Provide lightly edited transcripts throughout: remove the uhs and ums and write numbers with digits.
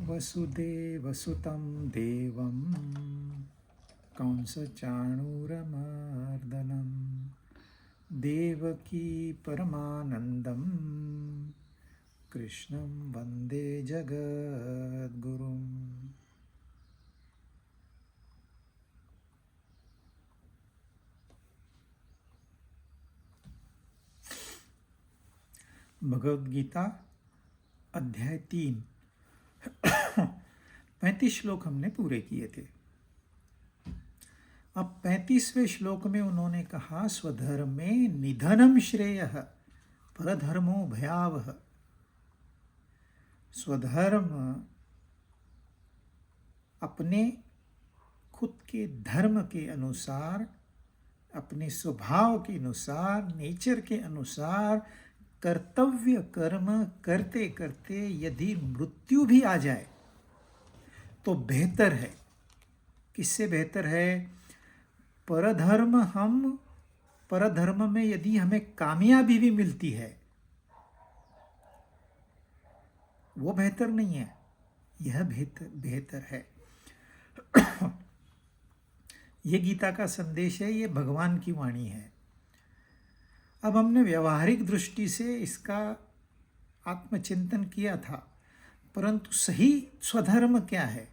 वसुदेवसुतं देवं कंसचाणूरमर्दनं देवकी परमानन्दं कृष्णं वन्दे जगद्गुरुम्। भगवद गीता अध्याय 3 35 श्लोक हमने पूरे किए थे। अब 35वें श्लोक में उन्होंने कहा, स्वधर्मे निधनम श्रेयः परधर्मो भयावह। स्वधर्म अपने खुद के धर्म के अनुसार, अपने स्वभाव के अनुसार, नेचर के अनुसार कर्तव्य कर्म करते करते यदि मृत्यु भी आ जाए तो बेहतर है। किससे बेहतर है? परधर्म में यदि हमें कामयाबी भी मिलती है वो बेहतर नहीं है, यह बेहतर है। ये गीता का संदेश है, ये भगवान की वाणी है। अब हमने व्यवहारिक दृष्टि से इसका आत्मचिंतन किया था, परंतु सही स्वधर्म क्या है?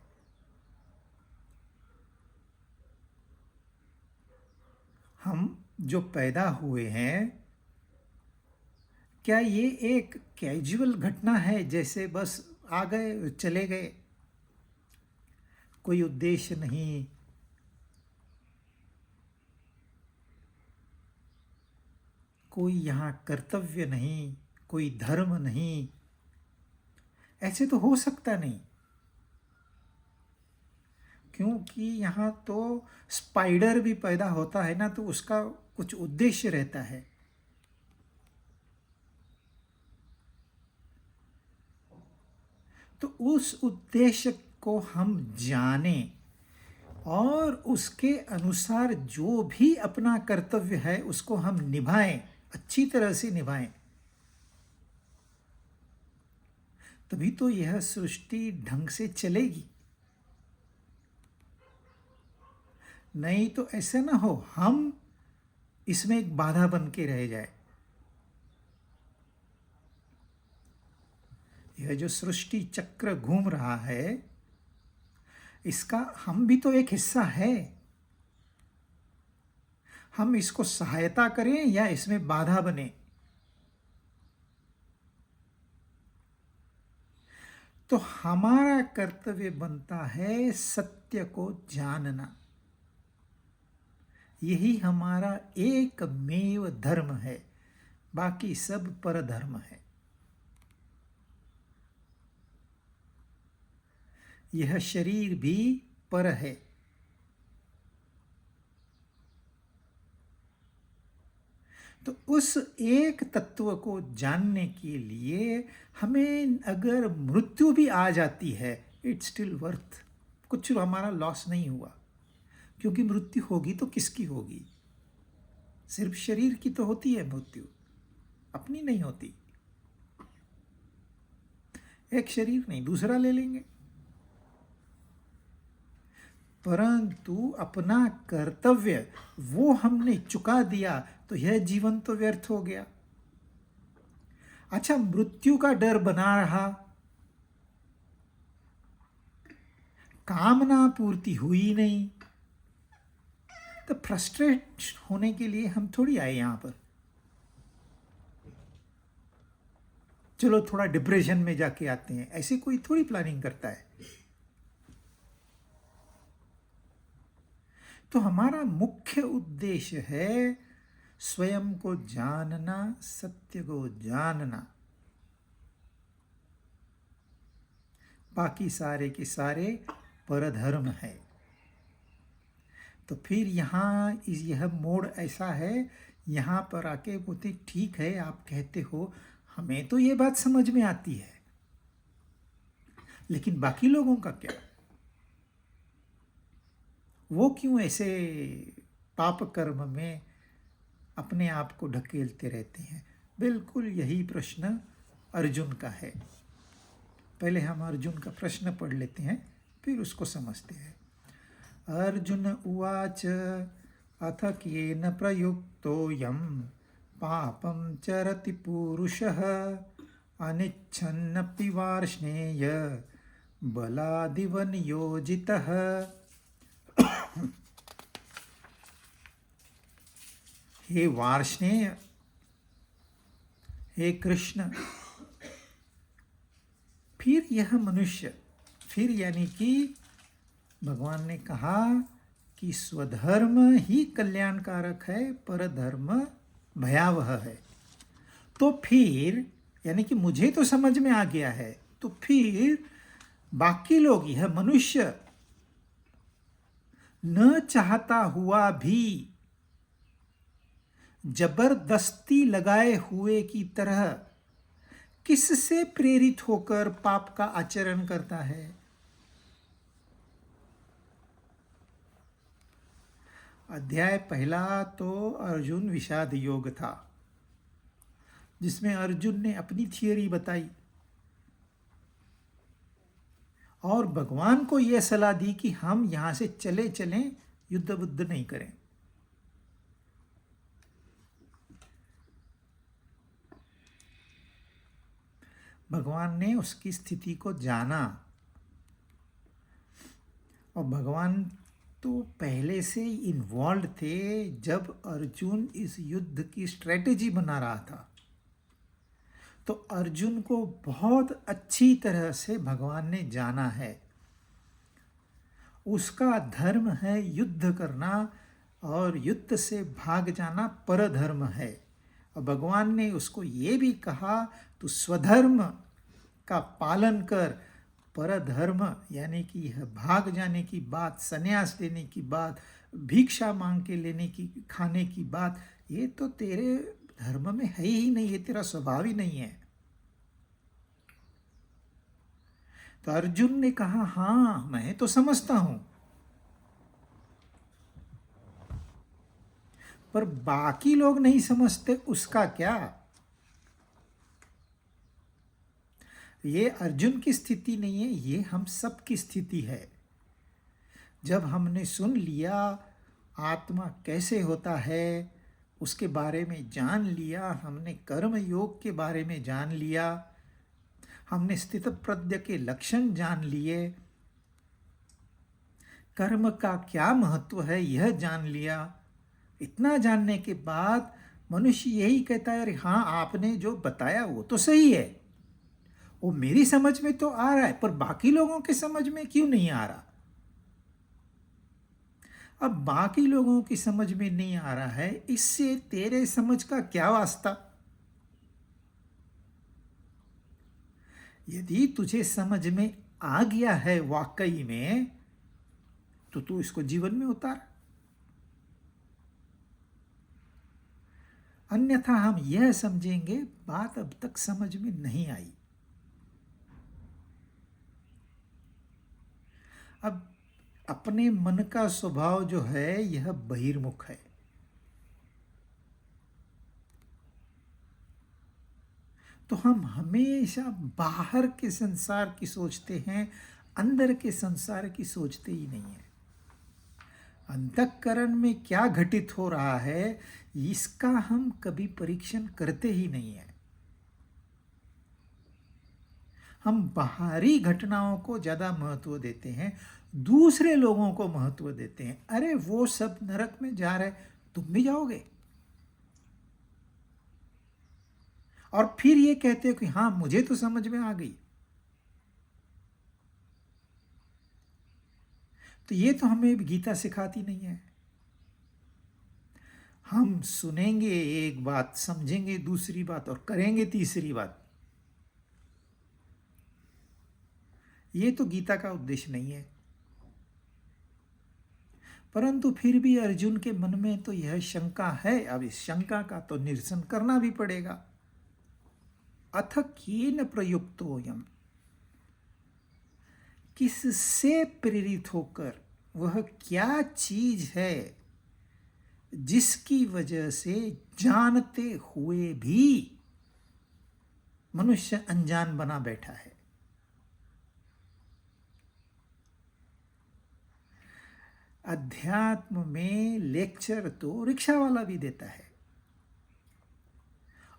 हम जो पैदा हुए हैं, क्या ये एक कैजुअल घटना है, जैसे बस आ गए चले गए, कोई उद्देश्य नहीं, कोई यहाँ कर्तव्य नहीं, कोई धर्म नहीं? ऐसे तो हो सकता नहीं, क्योंकि यहाँ तो स्पाइडर भी पैदा होता है ना, तो उसका कुछ उद्देश्य रहता है। तो उस उद्देश्य को हम जाने और उसके अनुसार जो भी अपना कर्तव्य है उसको हम निभाएं, अच्छी तरह से निभाएं, तभी तो यह सृष्टि ढंग से चलेगी। नहीं तो ऐसा ना हो हम इसमें एक बाधा बन के रह जाए। यह जो सृष्टि चक्र घूम रहा है, इसका हम भी तो एक हिस्सा है। हम इसको सहायता करें या इसमें बाधा बने। तो हमारा कर्तव्य बनता है सत्य को जानना। यही हमारा एकमेव धर्म है, बाकी सब परधर्म है। यह शरीर भी पर है। तो उस एक तत्व को जानने के लिए हमें अगर मृत्यु भी आ जाती है, इट्स स्टिल वर्थ। कुछ हमारा लॉस नहीं हुआ, क्योंकि मृत्यु होगी तो किसकी होगी? सिर्फ शरीर की तो होती है मृत्यु, अपनी नहीं होती। एक शरीर नहीं, दूसरा ले लेंगे, परंतु अपना कर्तव्य वो हमने चुका दिया तो यह जीवन तो व्यर्थ हो गया। अच्छा, मृत्यु का डर बना रहा, कामना पूर्ति हुई नहीं, तो फ्रस्ट्रेट होने के लिए हम थोड़ी आए यहां पर। चलो थोड़ा डिप्रेशन में जाके आते हैं, ऐसी कोई थोड़ी प्लानिंग करता है। तो हमारा मुख्य उद्देश्य है स्वयं को जानना, सत्य को जानना। बाकी सारे के सारे परधर्म है। तो फिर यहाँ यह मोड़ ऐसा है, यहाँ पर आके बोलते ठीक है, आप कहते हो, हमें तो ये बात समझ में आती है, लेकिन बाकी लोगों का क्या? वो क्यों ऐसे पाप कर्म में अपने आप को ढकेलते रहते हैं? बिल्कुल यही प्रश्न अर्जुन का है। पहले हम अर्जुन का प्रश्न पढ़ लेते हैं, फिर उसको समझते हैं। अर्जुन उवाच अथ केन प्रयुक्तोऽयं पापं चरति पूरुषः अनिच्छन्नपि वार्ष्णेय बलादिव नियोजितः। हे वार्ष्णेय, हे कृष्ण, फिर यह मनुष्य, फिर यानी कि भगवान ने कहा कि स्वधर्म ही कल्याणकारक है, परधर्म भयावह है। तो फिर यानी कि मुझे तो समझ में आ गया है, तो फिर बाकी लोग, यह मनुष्य न चाहता हुआ भी जबरदस्ती लगाए हुए की तरह किससे प्रेरित होकर पाप का आचरण करता है? अध्याय पहला तो अर्जुन विषाद योग था, जिसमें अर्जुन ने अपनी थियरी बताई और भगवान को यह सलाह दी कि हम यहां से चले चलें, युद्ध बुद्ध नहीं करें। भगवान ने उसकी स्थिति को जाना और भगवान तो पहले से ही इन्वॉल्व थे जब अर्जुन इस युद्ध की स्ट्रेटेजी बना रहा था। तो अर्जुन को बहुत अच्छी तरह से भगवान ने जाना है। उसका धर्म है युद्ध करना और युद्ध से भाग जाना परधर्म है। और भगवान ने उसको ये भी कहा, तू स्वधर्म का पालन कर, परधर्म यानी कि यह भाग जाने की बात, संन्यास लेने की बात, भिक्षा मांग के लेने की, खाने की बात, ये तो तेरे धर्म में है ही नहीं, ये तेरा स्वभाव ही नहीं है। तो अर्जुन ने कहा, हाँ मैं तो समझता हूं, पर बाकी लोग नहीं समझते, उसका क्या? ये अर्जुन की स्थिति नहीं है, ये हम सब की स्थिति है। जब हमने सुन लिया आत्मा कैसे होता है, उसके बारे में जान लिया, हमने कर्म योग के बारे में जान लिया, हमने स्थित प्रज्ञ के लक्षण जान लिए, कर्म का क्या महत्व है यह जान लिया। इतना जानने के बाद मनुष्य यही कहता है, अरे हाँ आपने जो बताया वो तो सही है, वो मेरी समझ में तो आ रहा है, पर बाकी लोगों के समझ में क्यों नहीं आ रहा? अब बाकी लोगों की समझ में नहीं आ रहा है, इससे तेरे समझ का क्या वास्ता? यदि तुझे समझ में आ गया है वाकई में, तो तू इसको जीवन में उतार। अन्यथा हम यह समझेंगे बात अब तक समझ में नहीं आई। अब अपने मन का स्वभाव जो है यह बहिर्मुख है। तो हम हमेशा बाहर के संसार की सोचते हैं, अंदर के संसार की सोचते ही नहीं है। अंतःकरण में क्या घटित हो रहा है इसका हम कभी परीक्षण करते ही नहीं है। हम बाहरी घटनाओं को ज्यादा महत्व देते हैं, दूसरे लोगों को महत्व देते हैं। अरे वो सब नरक में जा रहे, तुम भी जाओगे। और फिर ये कहते हो कि हाँ मुझे तो समझ में आ गई। तो ये तो हमें गीता सिखाती नहीं है। हम सुनेंगे एक बात, समझेंगे दूसरी बात और करेंगे तीसरी बात। ये तो गीता का उद्देश्य नहीं है। परंतु फिर भी अर्जुन के मन में तो यह शंका है। अब इस शंका का तो निरसन करना भी पड़ेगा। अथ केन प्रयुक्तोऽयम्, किससे प्रेरित होकर, वह क्या चीज है जिसकी वजह से जानते हुए भी मनुष्य अनजान बना बैठा है? अध्यात्म में लेक्चर तो रिक्शा वाला भी देता है,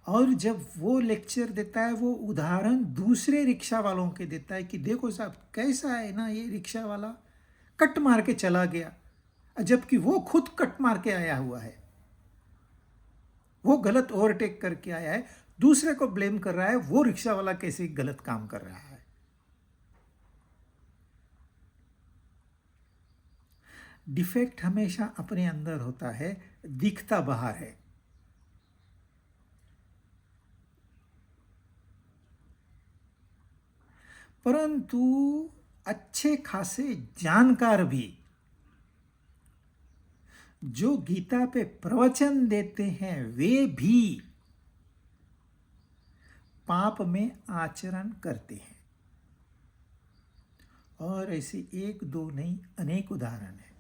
और जब वो लेक्चर देता है वो उदाहरण दूसरे रिक्शा वालों के देता है कि देखो साहब कैसा है ना, ये रिक्शा वाला कट मार के चला गया, जबकि वो खुद कट मार के आया हुआ है, वो गलत ओवरटेक करके आया है, दूसरे को ब्लेम कर रहा है वो रिक्शा वाला कैसे गलत काम कर रहा है। डिफेक्ट हमेशा अपने अंदर होता है, दिखता बाहर है। परंतु अच्छे खासे जानकार भी जो गीता पे प्रवचन देते हैं वे भी पाप में आचरण करते हैं, और ऐसे एक दो नहीं अनेक उदाहरण हैं।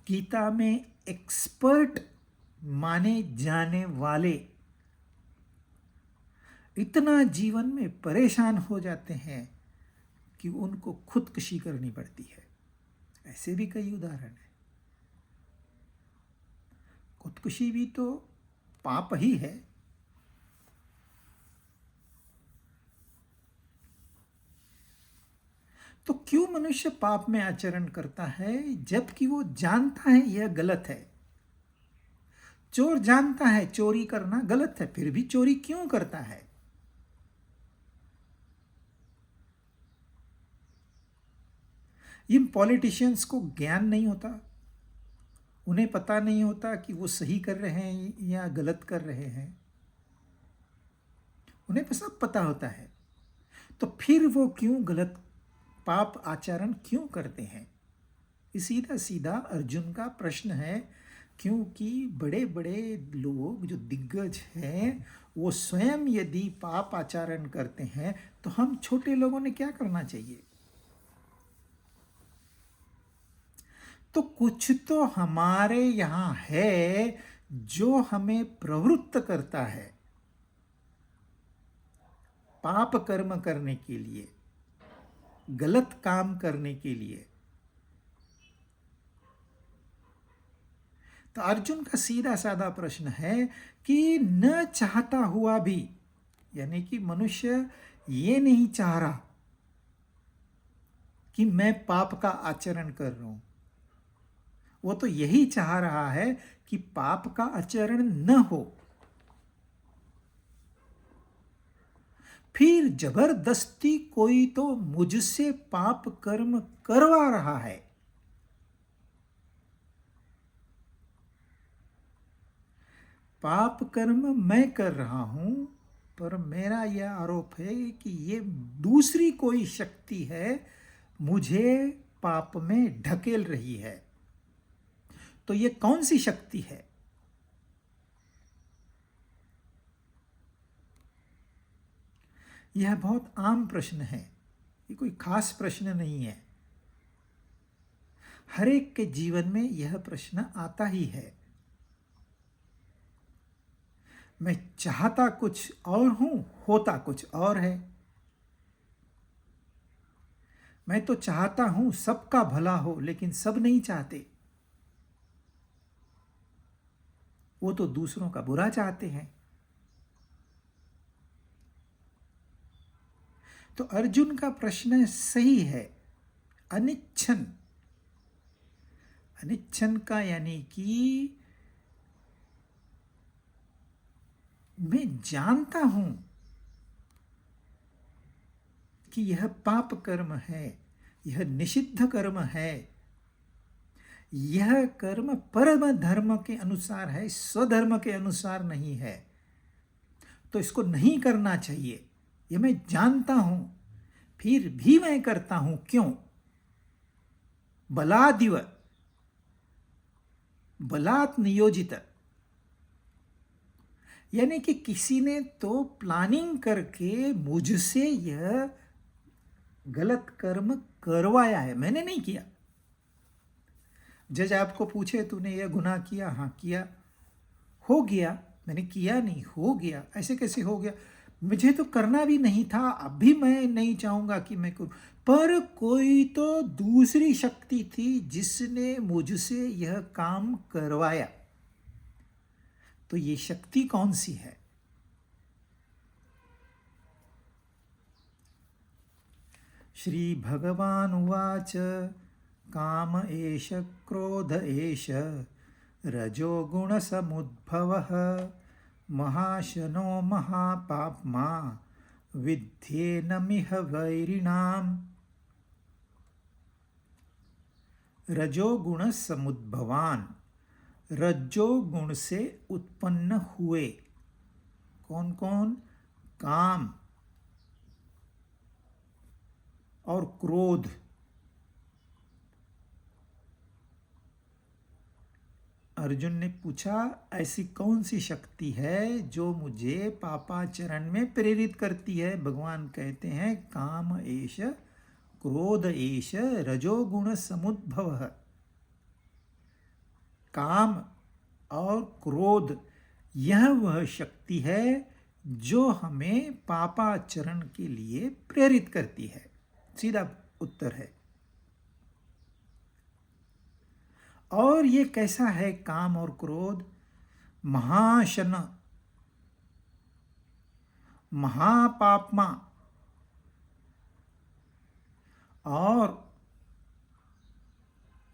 गीता में एक्सपर्ट माने जाने वाले इतना जीवन में परेशान हो जाते हैं कि उनको खुदकुशी करनी पड़ती है। ऐसे भी कई उदाहरण हैं। खुदकुशी भी तो पाप ही है। तो क्यों मनुष्य पाप में आचरण करता है जबकि वो जानता है यह गलत है? चोर जानता है चोरी करना गलत है, फिर भी चोरी क्यों करता है? इन पॉलिटिशियंस को ज्ञान नहीं होता, उन्हें पता नहीं होता कि वो सही कर रहे हैं या गलत कर रहे हैं, उन्हें सब पता होता है, तो फिर वो क्यों गलत पाप आचरण क्यों करते हैं? सीधा सीधा अर्जुन का प्रश्न है, क्योंकि बड़े बड़े लोग जो दिग्गज हैं वो स्वयं यदि पाप आचरण करते हैं तो हम छोटे लोगों ने क्या करना चाहिए? तो कुछ तो हमारे यहाँ है जो हमें प्रवृत्त करता है पाप कर्म करने के लिए, गलत काम करने के लिए। तो अर्जुन का सीधा साधा प्रश्न है कि न चाहता हुआ भी, यानी कि मनुष्य ये नहीं चाह रहा कि मैं पाप का आचरण कर रहा हूं, वो तो यही चाह रहा है कि पाप का आचरण न हो, फिर जबरदस्ती कोई तो मुझसे पाप कर्म करवा रहा है। पाप कर्म मैं कर रहा हूं, पर मेरा यह आरोप है कि ये दूसरी कोई शक्ति है मुझे पाप में ढकेल रही है। तो ये कौन सी शक्ति है? यह बहुत आम प्रश्न है, ये कोई खास प्रश्न नहीं है। हर एक के जीवन में यह प्रश्न आता ही है। मैं चाहता कुछ और हूं, होता कुछ और है। मैं तो चाहता हूं सबका भला हो, लेकिन सब नहीं चाहते, वो तो दूसरों का बुरा चाहते हैं। तो अर्जुन का प्रश्न सही है। अनिच्छन, अनिच्छन का यानी कि मैं जानता हूं कि यह पाप कर्म है, यह निषिद्ध कर्म है, यह कर्म परम धर्म के अनुसार है, स्वधर्म के अनुसार नहीं है, तो इसको नहीं करना चाहिए, यह मैं जानता हूं, फिर भी मैं करता हूं। क्यों? बलादिव, बलात् नियोजित, यानी कि किसी ने तो प्लानिंग करके मुझसे यह गलत कर्म करवाया है, मैंने नहीं किया। जज आपको पूछे तूने यह गुनाह किया? हाँ किया। हो गया? मैंने किया नहीं, हो गया। ऐसे कैसे हो गया? मुझे तो करना भी नहीं था, अब भी मैं नहीं चाहूंगा कि मैं करूं, पर कोई तो दूसरी शक्ति थी जिसने मुझसे यह काम करवाया। तो ये शक्ति कौन सी है? श्री भगवान उवाच काम एष क्रोध एष रजोगुणसमुद्भवः महाशनो महापाप्मा विद्धेनमिह वैरिणाम्। रजोगुण समुद्भवान, रजोगुण से उत्पन्न हुए। कौन कौन? काम और क्रोध। अर्जुन ने पूछा ऐसी कौन सी शक्ति है जो मुझे पापाचरण में प्रेरित करती है? भगवान कहते हैं काम एष क्रोध एष रजोगुण समुद्भव। काम और क्रोध यह वह शक्ति है जो हमें पापाचरण के लिए प्रेरित करती है। सीधा उत्तर है। और ये कैसा है काम और क्रोध? महाशन, महापापमा और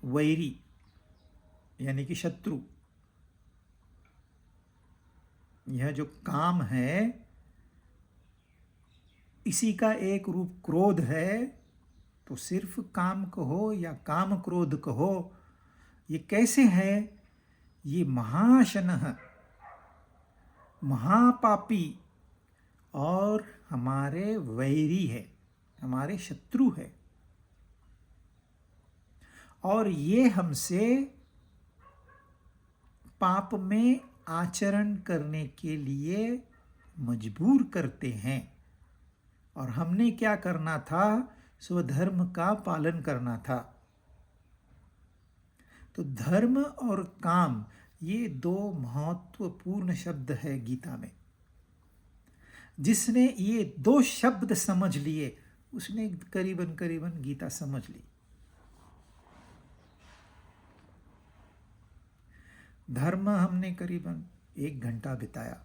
वैरी यानी कि शत्रु। यह जो काम है इसी का एक रूप क्रोध है। तो सिर्फ काम कहो या काम क्रोध कहो, ये कैसे है? ये महाशनः, महापापी और हमारे वैरी है, हमारे शत्रु है। और ये हमसे पाप में आचरण करने के लिए मजबूर करते हैं। और हमने क्या करना था? स्वधर्म का पालन करना था। तो धर्म और काम ये दो महत्वपूर्ण शब्द है गीता में। जिसने ये दो शब्द समझ लिए उसने करीबन करीबन गीता समझ ली। धर्म हमने करीबन 1 घंटा बिताया।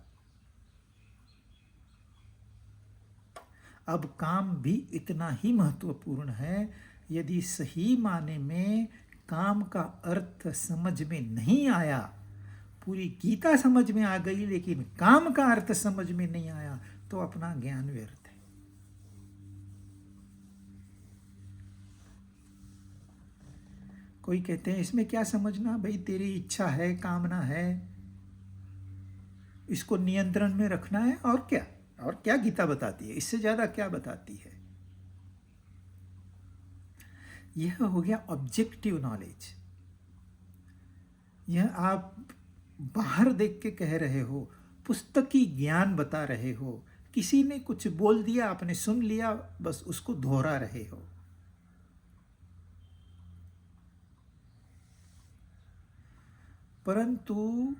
अब काम भी इतना ही महत्वपूर्ण है। यदि सही माने में काम का अर्थ समझ में नहीं आया, पूरी गीता समझ में आ गई लेकिन काम का अर्थ समझ में नहीं आया, तो अपना ज्ञान व्यर्थ है। कोई कहते हैं इसमें क्या समझना भाई, तेरी इच्छा है, कामना है, इसको नियंत्रण में रखना है, और क्या? और क्या गीता बताती है? इससे ज्यादा क्या बताती है? यह हो गया ऑब्जेक्टिव नॉलेज। यह आप बाहर देख के कह रहे हो, पुस्तकी ज्ञान बता रहे हो, किसी ने कुछ बोल दिया, आपने सुन लिया, बस उसको दोहरा रहे हो। परंतु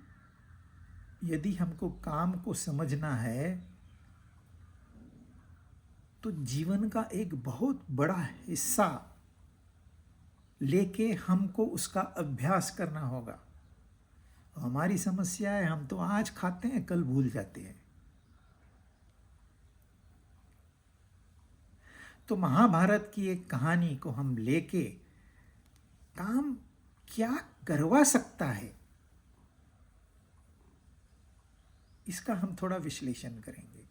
यदि हमको काम को समझना है तो जीवन का एक बहुत बड़ा हिस्सा लेके हमको उसका अभ्यास करना होगा। हमारी समस्या है, हम तो आज खाते हैं कल भूल जाते हैं। तो महाभारत की एक कहानी को हम लेके काम क्या करवा सकता है, इसका हम थोड़ा विश्लेषण करेंगे।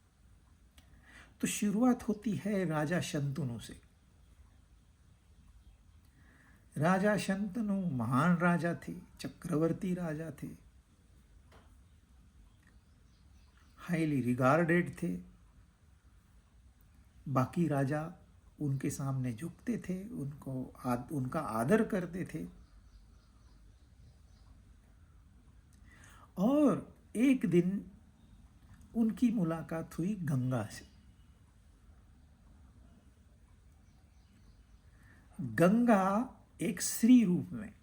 तो शुरुआत होती है राजा शंतनु से। राजा शंतनु महान राजा थे, चक्रवर्ती राजा थे, हाईली रिगार्डेड थे। बाकी राजा उनके सामने झुकते थे, उनका आदर करते थे। और एक दिन उनकी मुलाकात हुई गंगा से। गंगा एक स्त्री रूप में,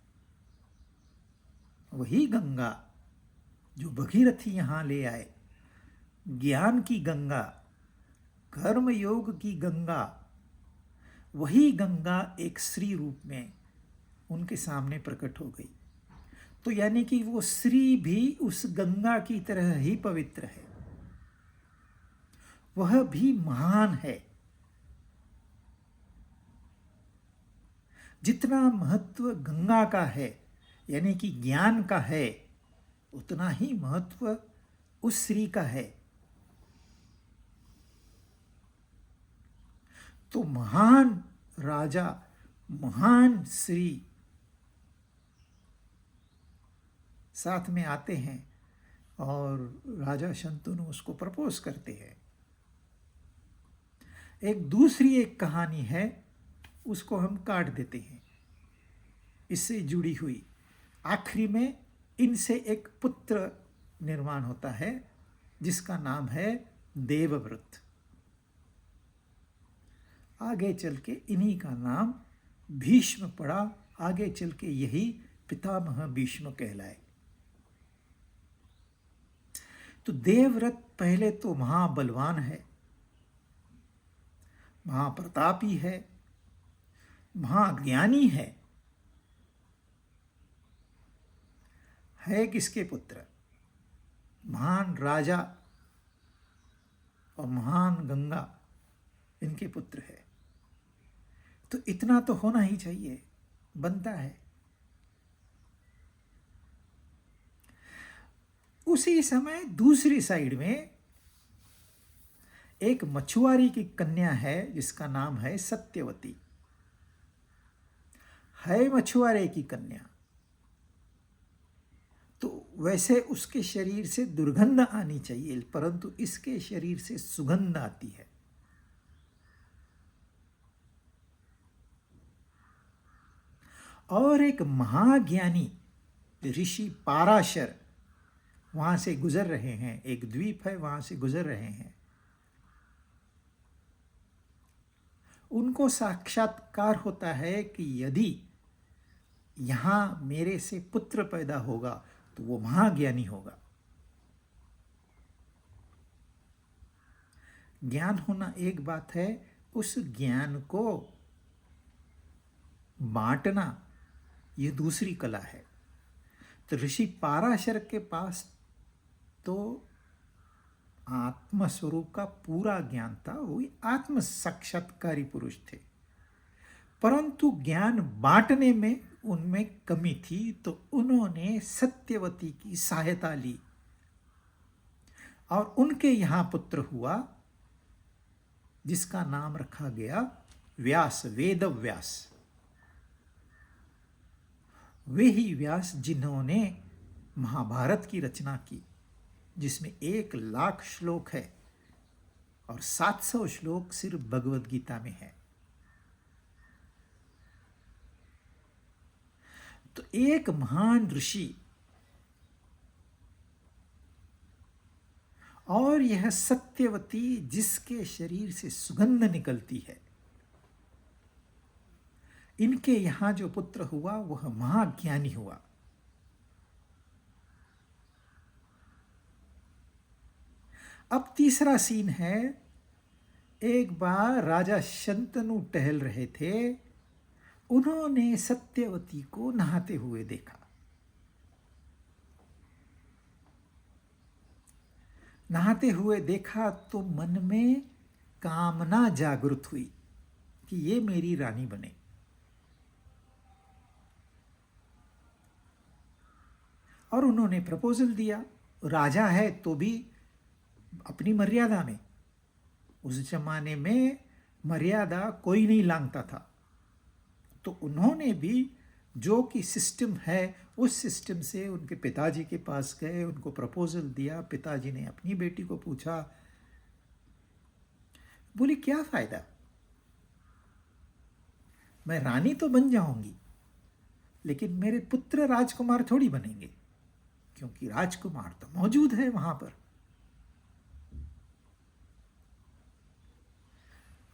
वही गंगा जो भगीरथी यहां ले आए, ज्ञान की गंगा कर्म योग की गंगा, वही गंगा एक स्त्री रूप में उनके सामने प्रकट हो गई। तो यानी कि वो स्त्री भी उस गंगा की तरह ही पवित्र है, वह भी महान है। जितना महत्व गंगा का है, यानी कि ज्ञान का है, उतना ही महत्व उस स्त्री का है। तो महान राजा, महान स्त्री साथ में आते हैं और राजा शंतनु उसको प्रपोज करते हैं। एक कहानी है, उसको हम काट देते हैं, इससे जुड़ी हुई। आखिरी में इनसे एक पुत्र निर्माण होता है जिसका नाम है देवव्रत। आगे चल के इन्हीं का नाम भीष्म पड़ा, आगे चल के यही पितामह भीष्म कहलाए। तो देवव्रत पहले तो महाबलवान है, महाप्रतापी है, महाज्ञानी है किसके पुत्र? महान राजा और महान गंगा, इनके पुत्र है। तो इतना तो होना ही चाहिए, बनता है। उसी समय दूसरी साइड में एक मछुआरी की कन्या है जिसका नाम है सत्यवती। है मछुआरे की कन्या, तो वैसे उसके शरीर से दुर्गंध आनी चाहिए, परंतु इसके शरीर से सुगंध आती है। और एक महाज्ञानी ऋषि पाराशर वहां से गुजर रहे हैं, एक द्वीप है वहां से गुजर रहे हैं। उनको साक्षात्कार होता है कि यदि यहां मेरे से पुत्र पैदा होगा तो वो महाज्ञानी होगा। ज्ञान होना एक बात है, उस ज्ञान को बांटना ये दूसरी कला है। तो ऋषि पाराशर के पास तो आत्मस्वरूप का पूरा ज्ञान था, वो आत्म साक्षात्कारी पुरुष थे, परंतु ज्ञान बांटने में उनमें कमी थी। तो उन्होंने सत्यवती की सहायता ली और उनके यहां पुत्र हुआ जिसका नाम रखा गया व्यास, वेद व्यास। वे ही व्यास जिन्होंने महाभारत की रचना की, जिसमें 1,00,000 श्लोक है और 700 श्लोक सिर्फ भगवद गीता में है। तो एक महान ऋषि और यह सत्यवती जिसके शरीर से सुगंध निकलती है, इनके यहां जो पुत्र हुआ वह महाज्ञानी हुआ। अब तीसरा सीन है, एक बार राजा शंतनु टहल रहे थे, उन्होंने सत्यवती को नहाते हुए देखा। नहाते हुए देखा तो मन में कामना जागृत हुई कि ये मेरी रानी बने। और उन्होंने प्रपोजल दिया। राजा है तो भी अपनी मर्यादा में, उस जमाने में मर्यादा कोई नहीं लांघता था। तो उन्होंने भी जो कि सिस्टम है उस सिस्टम से उनके पिताजी के पास गए, उनको प्रपोजल दिया। पिताजी ने अपनी बेटी को पूछा, बोली क्या फायदा, मैं रानी तो बन जाऊंगी लेकिन मेरे पुत्र राजकुमार थोड़ी बनेंगे, क्योंकि राजकुमार तो मौजूद है वहां पर।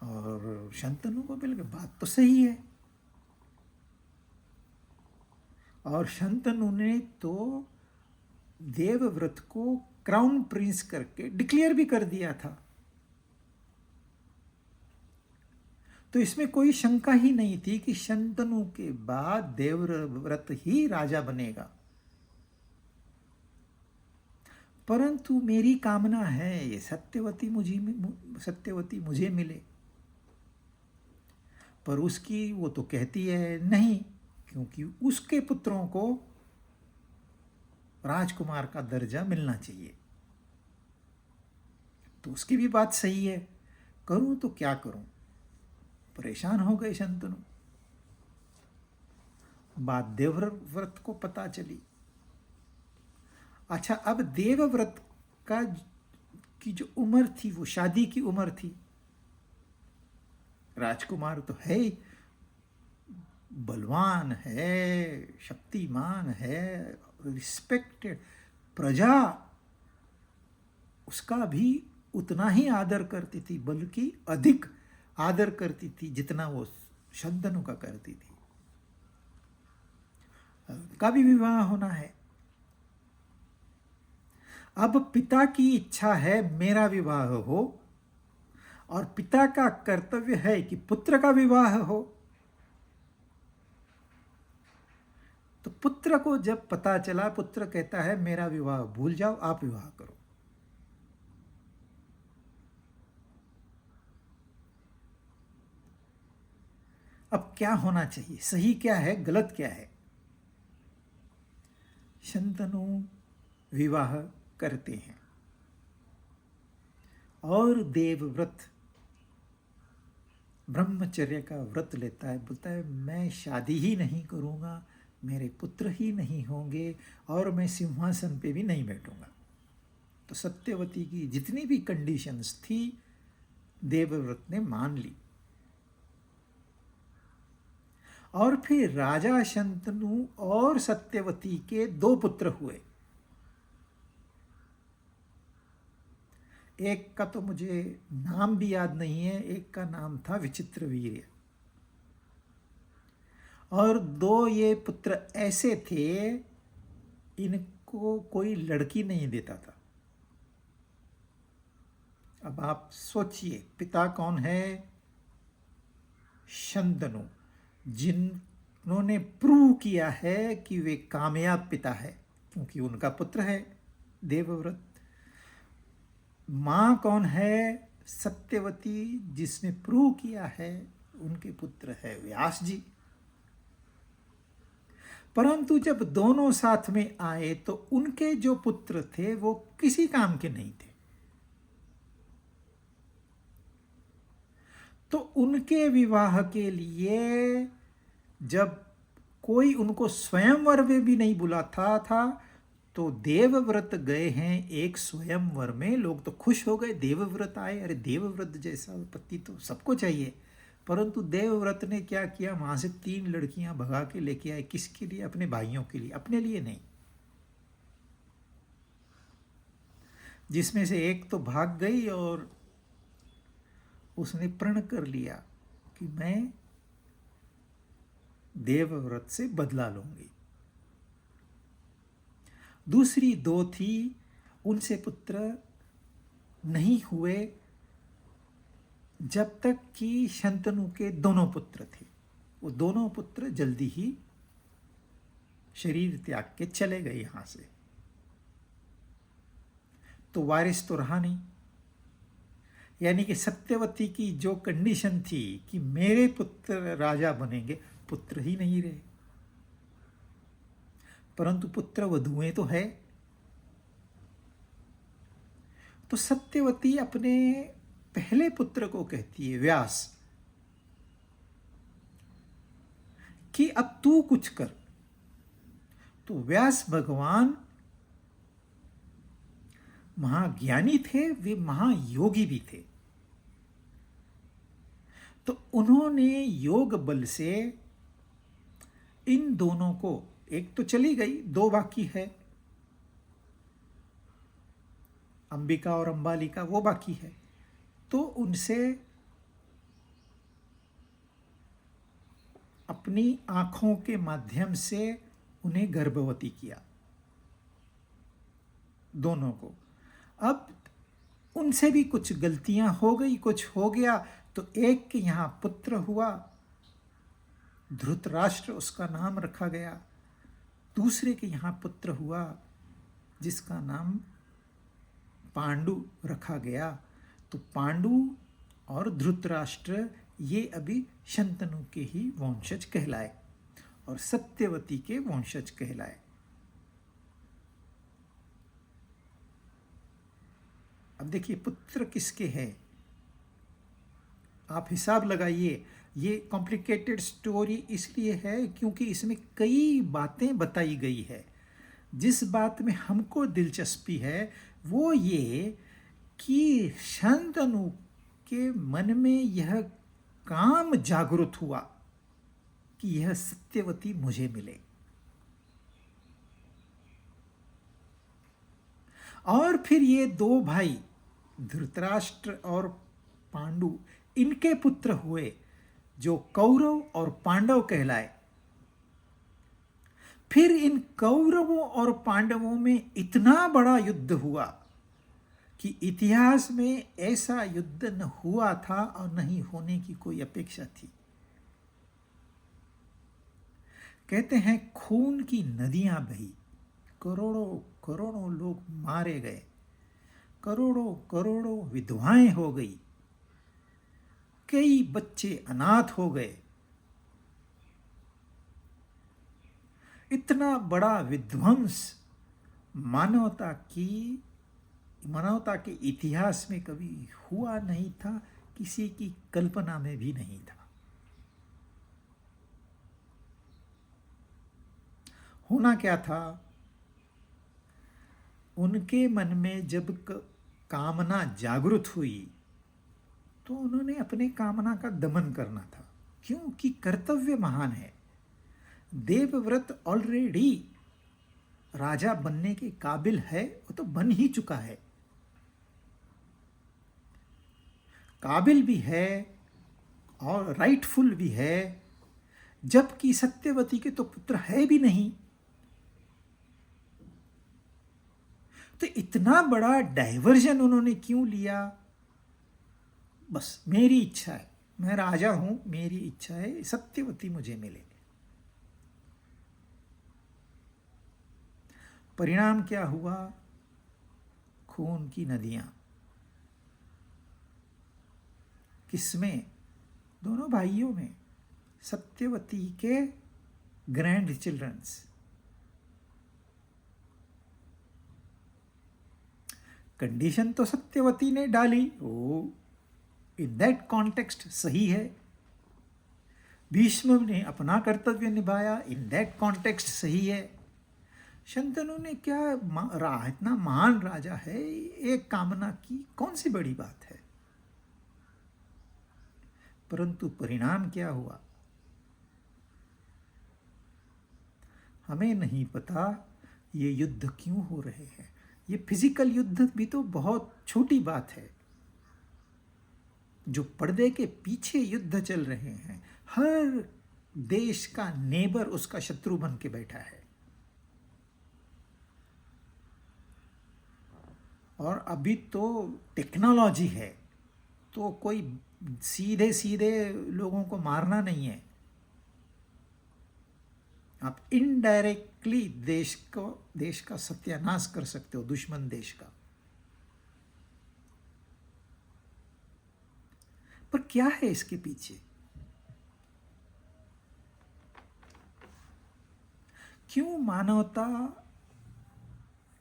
और शंतनु को मिल गई, बात तो सही है। और शंतनु ने तो देवव्रत को क्राउन प्रिंस करके डिक्लेयर भी कर दिया था। तो इसमें कोई शंका ही नहीं थी कि शंतनु के बाद देवव्रत ही राजा बनेगा। परंतु मेरी कामना है ये सत्यवती मुझे मिले, पर उसकी वो तो कहती है नहीं, क्योंकि उसके पुत्रों को राजकुमार का दर्जा मिलना चाहिए। तो उसकी भी बात सही है, करूं तो क्या करूं। परेशान हो गए शंतनु। बात देवव्रत को पता चली। अच्छा, अब देवव्रत की जो उम्र थी वो शादी की उम्र थी। राजकुमार तो है ही, बलवान है, शक्तिमान है, रिस्पेक्टेड, प्रजा उसका भी उतना ही आदर करती थी, बल्कि अधिक आदर करती थी जितना वो शंतनु का करती थी। उनका भी विवाह होना है। अब पिता की इच्छा है मेरा विवाह हो, और पिता का कर्तव्य है कि पुत्र का विवाह हो। तो पुत्र को जब पता चला, पुत्र कहता है मेरा विवाह भूल जाओ, आप विवाह करो। अब क्या होना चाहिए, सही क्या है, गलत क्या है? शंतनु विवाह करते हैं और देवव्रत ब्रह्मचर्य का व्रत लेता है। बोलता है मैं शादी ही नहीं करूंगा, मेरे पुत्र ही नहीं होंगे, और मैं सिंहासन पे भी नहीं बैठूंगा। तो सत्यवती की जितनी भी कंडीशंस थी देवव्रत ने मान ली। और फिर राजा शंतनु और सत्यवती के 2 पुत्र हुए। एक का तो मुझे नाम भी याद नहीं है, एक का नाम था विचित्रवीर्य। और 2 ये पुत्र ऐसे थे, इनको कोई लड़की नहीं देता था। अब आप सोचिए, पिता कौन है? शंतनु, जिन्होंने प्रूव किया है कि वे कामयाब पिता है, क्योंकि उनका पुत्र है देवव्रत। मां कौन है? सत्यवती, जिसने प्रूव किया है उनके पुत्र है व्यास जी। परंतु जब दोनों साथ में आए तो उनके जो पुत्र थे वो किसी काम के नहीं थे। तो उनके विवाह के लिए जब कोई उनको स्वयंवर में भी नहीं बुलाता था, तो देवव्रत गए हैं एक स्वयंवर में। लोग तो खुश हो गए, देवव्रत आए। अरे देवव्रत जैसा पति तो सबको चाहिए। परंतु देवव्रत ने क्या किया, वहां से 3 लड़कियां भगा के लेके आए। किसके लिए? अपने भाइयों के लिए, अपने लिए नहीं। जिसमें से एक तो भाग गई और उसने प्रण कर लिया कि मैं देवव्रत से बदला लूंगी। दूसरी 2 थी, उनसे पुत्र नहीं हुए जब तक कि शंतनु के दोनों पुत्र थे। वो दोनों पुत्र जल्दी ही शरीर त्याग के चले गए यहां से। तो वारिस तो रहा नहीं। यानी कि सत्यवती की जो कंडीशन थी कि मेरे पुत्र राजा बनेंगे, पुत्र ही नहीं रहे। परंतु पुत्र वधुएं तो है। तो सत्यवती अपने पहले पुत्र को कहती है, व्यास, कि अब तू कुछ कर। तो व्यास भगवान महाज्ञानी थे, वे महायोगी भी थे। तो उन्होंने योग बल से इन दोनों को, एक तो चली गई, 2 बाकी है, अंबिका और अंबालिका, वो बाकी है। तो उनसे अपनी आंखों के माध्यम से उन्हें गर्भवती किया, दोनों को। अब उनसे भी कुछ गलतियां हो गई, कुछ हो गया, तो एक के यहाँ पुत्र हुआ, धृतराष्ट्र उसका नाम रखा गया। दूसरे के यहाँ पुत्र हुआ जिसका नाम पांडु रखा गया। तो पांडु और धृतराष्ट्र ये अभी शंतनु के ही वंशज कहलाए और सत्यवती के वंशज कहलाए। अब देखिए पुत्र किसके हैं, आप हिसाब लगाइए। ये कॉम्प्लिकेटेड स्टोरी इसलिए है क्योंकि इसमें कई बातें बताई गई है। जिस बात में हमको दिलचस्पी है वो ये कि शंतनु के मन में यह काम जागृत हुआ कि यह सत्यवती मुझे मिले, और फिर ये दो भाई धृतराष्ट्र और पांडु, इनके पुत्र हुए जो कौरव और पांडव कहलाए। फिर इन कौरवों और पांडवों में इतना बड़ा युद्ध हुआ कि इतिहास में ऐसा युद्ध न हुआ था और नहीं होने की कोई अपेक्षा थी। कहते हैं खून की नदियां बही, करोड़ों करोड़ों लोग मारे गए, करोड़ों करोड़ों विधवाएं हो गई, कई बच्चे अनाथ हो गए। इतना बड़ा विध्वंस मानवता के इतिहास में कभी हुआ नहीं था, किसी की कल्पना में भी नहीं था। होना क्या था, उनके मन में जब कामना जागृत हुई तो उन्होंने अपने कामना का दमन करना था, क्योंकि कर्तव्य महान है। देवव्रत ऑलरेडी राजा बनने के काबिल है, वो तो बन ही चुका है, काबिल भी है और राइटफुल भी है, जबकि सत्यवती के तो पुत्र है भी नहीं। तो इतना बड़ा डाइवर्जन उन्होंने क्यों लिया? बस मेरी इच्छा है, मैं राजा हूं, मेरी इच्छा है सत्यवती मुझे मिले। परिणाम क्या हुआ? खून की नदियां। किसमें? दोनों भाइयों में, सत्यवती के ग्रैंड चिल्ड्रंस। कंडीशन तो सत्यवती ने डाली, ओ इन दैट कॉन्टेक्स्ट सही है। भीष्म ने अपना कर्तव्य निभाया, इन दैट कॉन्टेक्स्ट सही है। शंतनु ने क्या, इतना महान राजा है, एक कामना की, कौन सी बड़ी बात है। परंतु परिणाम क्या हुआ हमें नहीं पता। ये युद्ध क्यों हो रहे हैं? ये फिजिकल युद्ध भी तो बहुत छोटी बात है, जो पर्दे के पीछे युद्ध चल रहे हैं, हर देश का नेबर उसका शत्रु बन के बैठा है। और अभी तो टेक्नोलॉजी है, तो कोई सीधे सीधे लोगों को मारना नहीं है, आप इनडायरेक्टली देश का सत्यानाश कर सकते हो, दुश्मन देश का। पर क्या है इसके पीछे? क्यों मानवता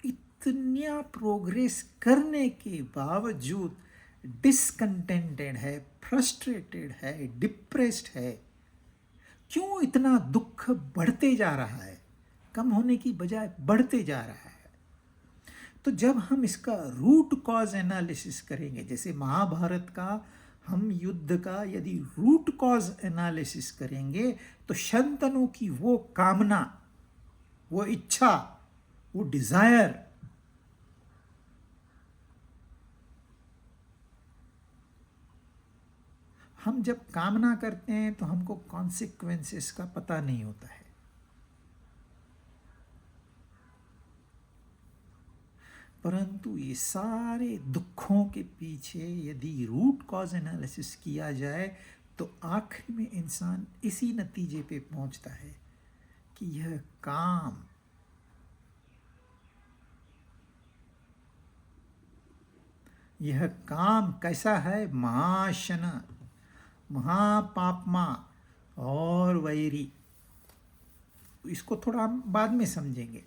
इतना प्रोग्रेस करने के बावजूद डिसकंटेंटेड है, फ्रस्ट्रेटेड है, डिप्रेस्ड है? क्यों इतना दुख बढ़ते जा रहा है, कम होने की बजाय बढ़ते जा रहा है? तो जब हम इसका रूट कॉज एनालिसिस करेंगे, जैसे महाभारत का हम युद्ध का यदि रूट कॉज एनालिसिस करेंगे, तो शंतनु की वो कामना, वो इच्छा, वो डिजायर, हम जब कामना करते हैं तो हमको कॉन्सिक्वेंसेस का पता नहीं होता है। परंतु ये सारे दुखों के पीछे यदि रूट कॉज एनालिसिस किया जाए तो आखिर में इंसान इसी नतीजे पे पहुंचता है कि यह काम कैसा है? महाशन, महापापमा और वैरी। इसको थोड़ा हम बाद में समझेंगे,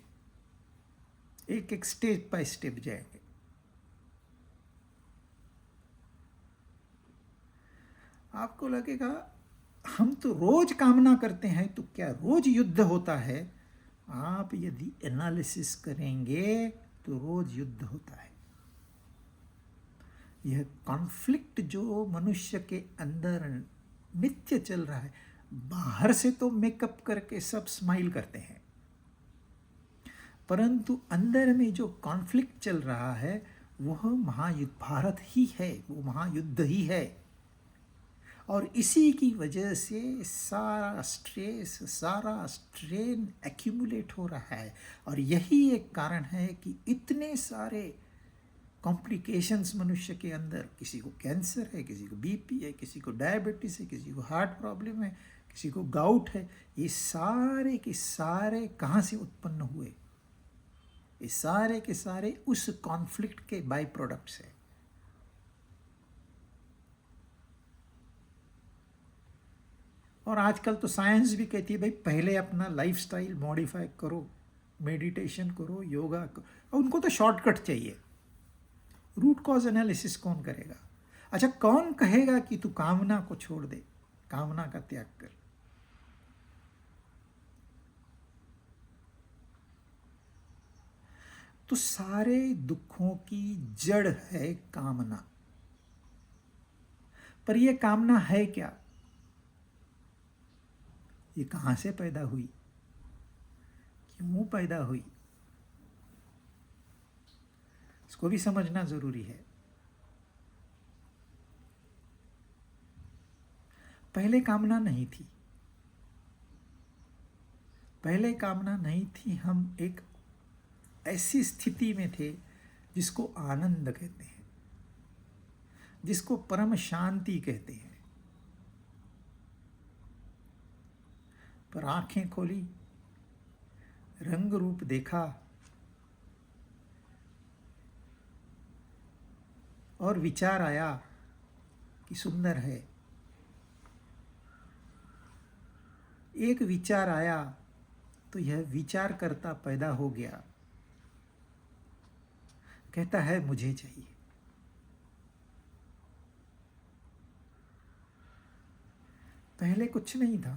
एक एक स्टेप बाय स्टेप जाएंगे। आपको लगेगा हम तो रोज कामना करते हैं, तो क्या रोज युद्ध होता है? आप यदि एनालिसिस करेंगे तो रोज युद्ध होता है। यह कॉन्फ्लिक्ट जो मनुष्य के अंदर नित्य चल रहा है, बाहर से तो मेकअप करके सब स्माइल करते हैं, परंतु अंदर में जो कॉन्फ्लिक्ट चल रहा है वह महायुद्ध भारत ही है, वो महायुद्ध ही है। और इसी की वजह से सारा स्ट्रेस, सारा स्ट्रेन एक्यूमुलेट हो रहा है। और यही एक कारण है कि इतने सारे कॉम्प्लिकेशंस मनुष्य के अंदर, किसी को कैंसर है, किसी को बीपी है, किसी को डायबिटीज है, किसी को हार्ट प्रॉब्लम है, किसी को गाउट है। ये सारे के सारे कहाँ से उत्पन्न हुए? ये सारे के सारे उस कॉन्फ्लिक्ट के बाय प्रोडक्ट्स है। और आजकल तो साइंस भी कहती है भाई पहले अपना लाइफस्टाइल मॉडिफाई करो, मेडिटेशन करो, योगा करो। और उनको तो शॉर्टकट चाहिए। रूट कॉज एनालिसिस कौन करेगा? अच्छा, कौन कहेगा कि तू कामना को छोड़ दे, कामना का त्याग कर? तो सारे दुखों की जड़ है कामना। पर यह कामना है क्या? ये कहां से पैदा हुई, क्यों पैदा हुई, इसको भी समझना जरूरी है। पहले कामना नहीं थी, पहले कामना नहीं थी। हम एक ऐसी स्थिति में थे जिसको आनंद कहते हैं, जिसको परम शांति कहते हैं। पर आंखें खोली, रंग रूप देखा और विचार आया कि सुंदर है। एक विचार आया तो यह विचार करता पैदा हो गया, कहता है मुझे चाहिए। पहले कुछ नहीं था,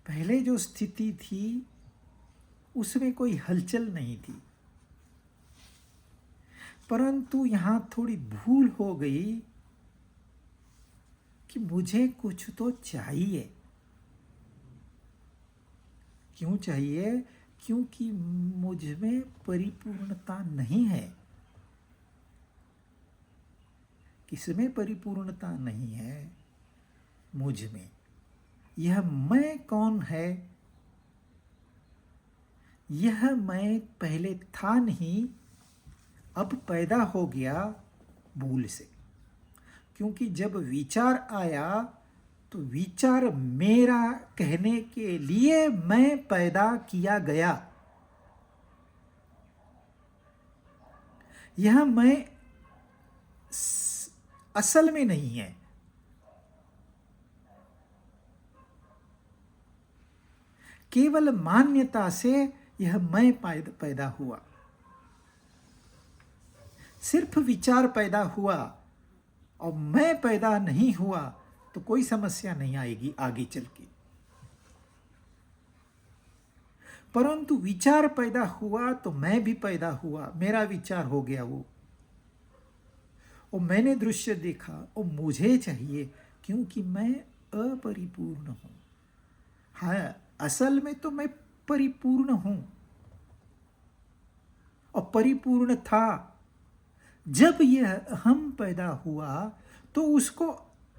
पहले जो स्थिति थी उसमें कोई हलचल नहीं थी। परंतु यहां थोड़ी भूल हो गई कि मुझे कुछ तो चाहिए। क्यों चाहिए? क्योंकि मुझ में परिपूर्णता नहीं है। किसमें परिपूर्णता नहीं है? मुझ में। यह मैं कौन है? यह मैं पहले था नहीं, अब पैदा हो गया भूल से। क्योंकि जब विचार आया तो विचार मेरा कहने के लिए मैं पैदा किया गया। यह मैं असल में नहीं है। केवल मान्यता से यह मैं पैदा हुआ। सिर्फ विचार पैदा हुआ और मैं पैदा नहीं हुआ तो कोई समस्या नहीं आएगी आगे चल के। परंतु विचार पैदा हुआ तो मैं भी पैदा हुआ, मेरा विचार हो गया वो। और मैंने दृश्य देखा और मुझे चाहिए, क्योंकि मैं अपरिपूर्ण हूं। हाँ, असल में तो मैं परिपूर्ण हूं और परिपूर्ण था। जब यह हम पैदा हुआ तो उसको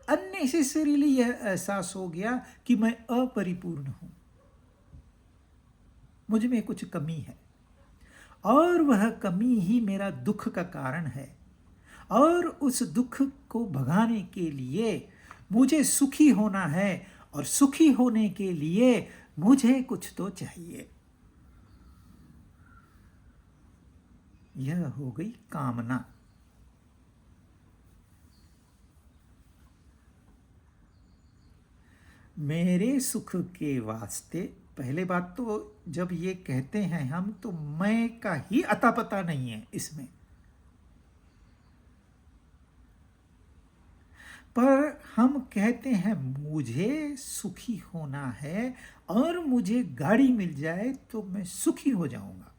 अननेसेसरीली यह एहसास हो गया कि मैं अपरिपूर्ण हूं। मुझ में कुछ कमी है और वह कमी ही मेरा दुख का कारण है, और उस दुख को भगाने के लिए मुझे सुखी होना है, और सुखी होने के लिए मुझे कुछ तो चाहिए। यह हो गई कामना। मेरे सुख के वास्ते, पहले बात तो जब ये कहते हैं हम, तो मैं का ही अता पता नहीं है इसमें, पर हम कहते हैं मुझे सुखी होना है और मुझे गाड़ी मिल जाए तो मैं सुखी हो जाऊंगा,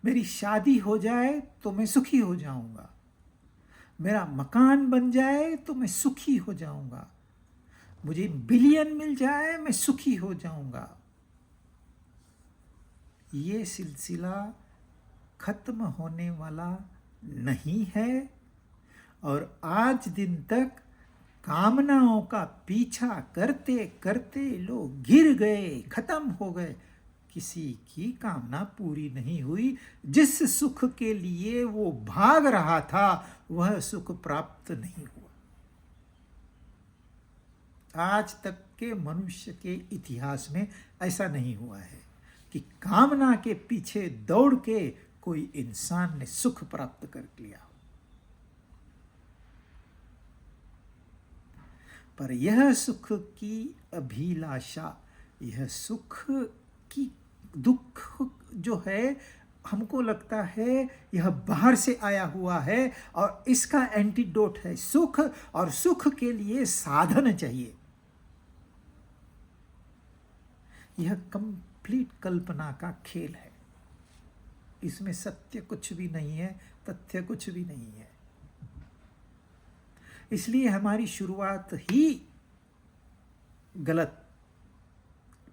मेरी शादी हो जाए तो मैं सुखी हो जाऊंगा, मेरा मकान बन जाए तो मैं सुखी हो जाऊंगा, मुझे बिलियन मिल जाए मैं सुखी हो जाऊंगा। ये सिलसिला खत्म होने वाला नहीं है, और आज दिन तक कामनाओं का पीछा करते करते लोग गिर गए, खत्म हो गए। किसी की कामना पूरी नहीं हुई। जिस सुख के लिए वो भाग रहा था वह सुख प्राप्त नहीं हुआ। आज तक के मनुष्य के इतिहास में ऐसा नहीं हुआ है कि कामना के पीछे दौड़ के कोई इंसान ने सुख प्राप्त कर लिया। पर यह सुख की अभिलाषा, यह सुख की दुख जो है, हमको लगता है यह बाहर से आया हुआ है और इसका एंटीडोट है सुख, और सुख के लिए साधन चाहिए। यह कंप्लीट कल्पना का खेल है। इसमें सत्य कुछ भी नहीं है, तथ्य कुछ भी नहीं है। इसलिए हमारी शुरुआत ही गलत,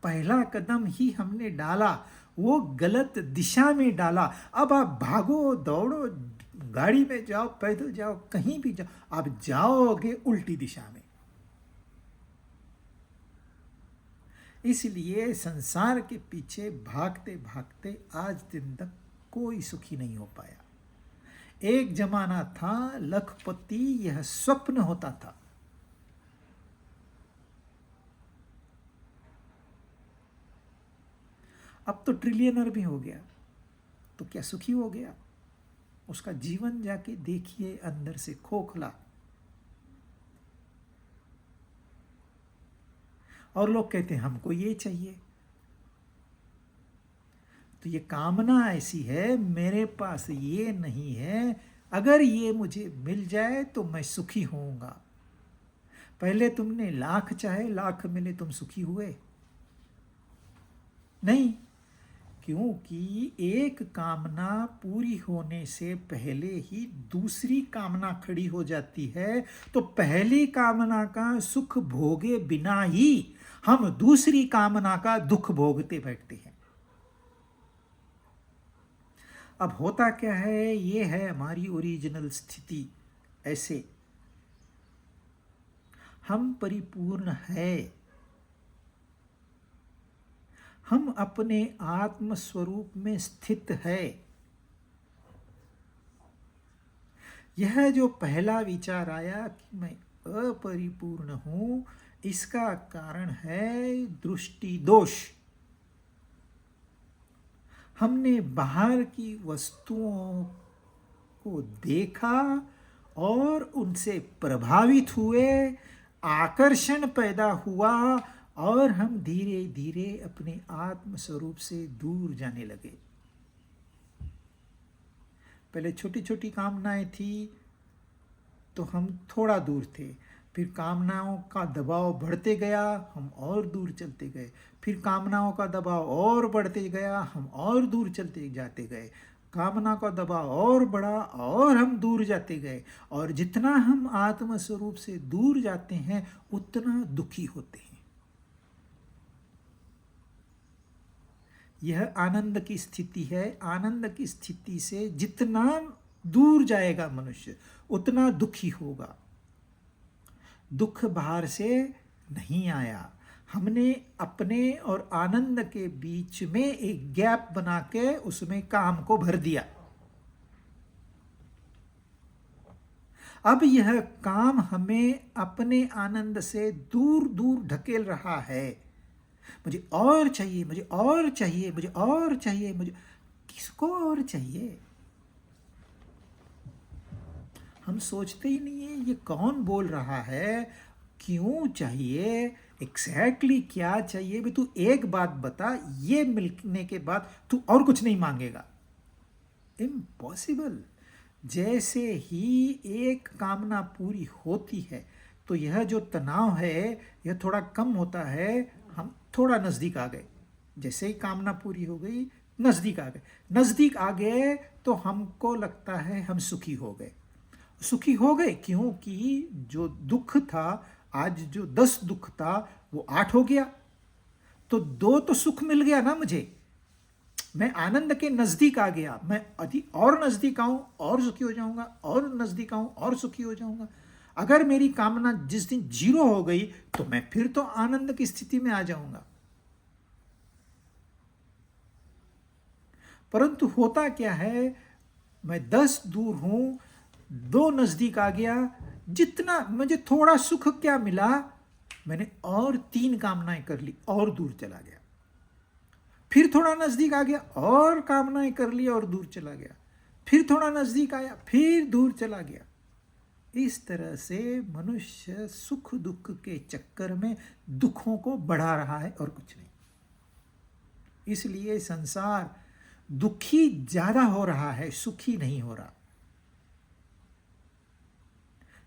पहला कदम ही हमने डाला वो गलत दिशा में डाला। अब आप भागो दौड़ो, गाड़ी में जाओ, पैदल जाओ, कहीं भी जाओ, आप जाओगे उल्टी दिशा में। इसलिए संसार के पीछे भागते भागते आज दिन तक कोई सुखी नहीं हो पाया। एक जमाना था लखपति यह स्वप्न होता था। अब तो ट्रिलियनर भी हो गया, तो क्या सुखी हो गया? उसका जीवन जाके देखिए, अंदर से खोखला। और लोग कहते हैं हमको ये चाहिए। तो ये कामना ऐसी है, मेरे पास ये नहीं है, अगर ये मुझे मिल जाए तो मैं सुखी होऊंगा। पहले तुमने लाख चाहे, लाख मिले, तुम सुखी हुए नहीं, क्योंकि एक कामना पूरी होने से पहले ही दूसरी कामना खड़ी हो जाती है। तो पहली कामना का सुख भोगे बिना ही हम दूसरी कामना का दुख भोगते बैठते हैं। अब होता क्या है, ये है हमारी ओरिजिनल स्थिति। ऐसे हम परिपूर्ण है, हम अपने आत्म स्वरूप में स्थित है। यह जो पहला विचार आया कि मैं अपरिपूर्ण हूं, इसका कारण है दृष्टि दोष। हमने बाहर की वस्तुओं को देखा और उनसे प्रभावित हुए, आकर्षण पैदा हुआ, और हम धीरे धीरे अपने आत्म स्वरूप से दूर जाने लगे। पहले छोटी छोटी कामनाएं थी तो हम थोड़ा दूर थे, फिर कामनाओं का दबाव बढ़ते गया, हम और दूर चलते गए, फिर कामनाओं का दबाव और बढ़ते गया, हम और दूर चलते जाते गए, कामना का दबाव और बढ़ा और हम दूर जाते गए। और जितना हम आत्म स्वरूप से दूर जाते हैं उतना दुखी होते हैं। यह आनंद की स्थिति है। आनंद की स्थिति से जितना दूर जाएगा मनुष्य उतना दुखी होगा। दुख बाहर से नहीं आया, हमने अपने और आनंद के बीच में एक गैप बना के उसमें काम को भर दिया। अब यह काम हमें अपने आनंद से दूर दूर ढकेल रहा है। मुझे और चाहिए, मुझे और चाहिए, मुझे और चाहिए, मुझे किसको और चाहिए? हम सोचते ही नहीं है ये कौन बोल रहा है, क्यों चाहिए, एग्जैक्टली क्या चाहिए। भी तू एक बात बता, ये मिलने के बाद तू और कुछ नहीं मांगेगा। इम्पॉसिबल। जैसे ही एक कामना पूरी होती है तो यह जो तनाव है यह थोड़ा कम होता है, हम थोड़ा नज़दीक आ गए। जैसे ही कामना पूरी हो गई, नज़दीक आ गए। नज़दीक आ गए तो हमको लगता है हम सुखी हो गए। सुखी हो गए क्योंकि जो दुख था, आज जो 10 दुख था वो 8 हो गया, तो 2 तो सुख मिल गया ना मुझे। मैं आनंद के नजदीक आ गया, मैं अधिक और नजदीक आऊं और सुखी हो जाऊंगा, और नजदीक आऊं और सुखी हो जाऊंगा। अगर मेरी कामना जिस दिन 0 हो गई तो मैं फिर तो आनंद की स्थिति में आ जाऊंगा। परंतु होता क्या है, मैं 10 दूर हूं, 2 नजदीक आ गया। जितना मुझे थोड़ा सुख क्या मिला, मैंने और 3 कामनाएं कर ली और दूर चला गया। फिर थोड़ा नजदीक आ गया और कामनाएं कर ली और दूर चला गया। फिर थोड़ा नजदीक आया, फिर दूर चला गया। इस तरह से मनुष्य सुख दुख के चक्कर में दुखों को बढ़ा रहा है और कुछ नहीं। इसलिए संसार दुखी ज्यादा हो रहा है, सुखी नहीं हो रहा।